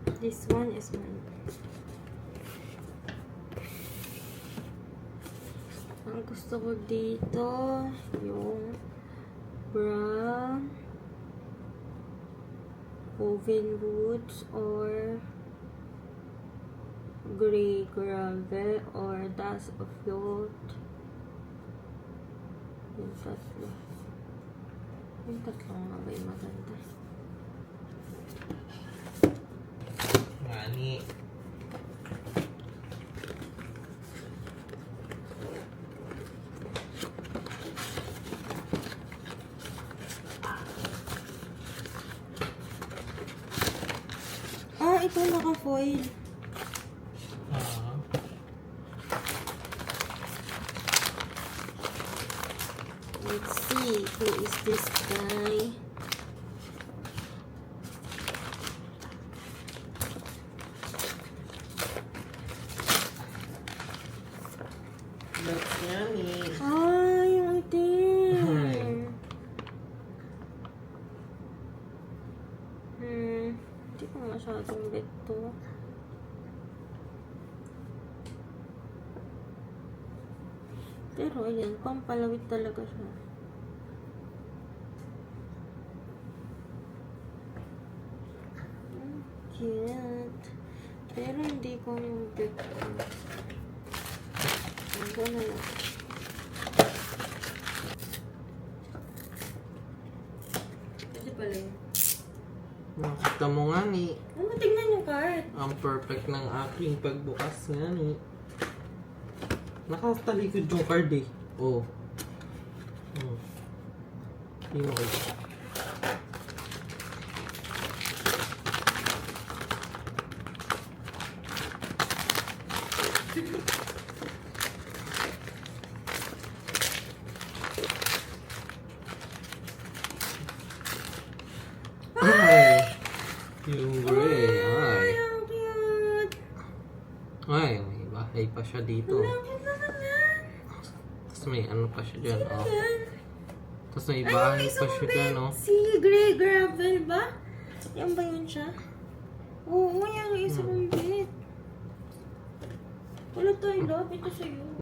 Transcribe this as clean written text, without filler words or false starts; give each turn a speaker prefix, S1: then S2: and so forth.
S1: This one is mine. Ang gusto ko dito, yung brown woven woods or gray gravel or dust of float. Yung tatlo. Yung tatlo nga ba yung maganda?
S2: Ngani.
S1: Ah, ito naka-foil. Let's see, who is this guy?
S2: That's yummy.
S1: Ay, yung itim. Hindi ko masyadong bet to. Pero ayan, pampalawit talaga siya. Cute. Pero hindi ko yung bet ko. Ito na lang. Pwede pala yun.
S2: Nakita mo nga ni.
S1: Ano, tingnan yung card.
S2: Ang perfect ng aking pagbukas nga ni. Nakatalikod yung card eh. Oh. Hindi mo kayo. Ay! Yung gray. Ay.
S1: Ang cute.
S2: Ay, may bahay pa siya dito.
S1: Ang cute naman yan.
S2: Tapos may ano pa siya dyan. Oh.
S1: Yan.
S2: Tapos may bahay pa siya dyan. Oh.
S1: Si gray gravel ba? Yan ba yun siya? Oo, yan ang isa kong bit. Wala tayo love. Ito sa'yo.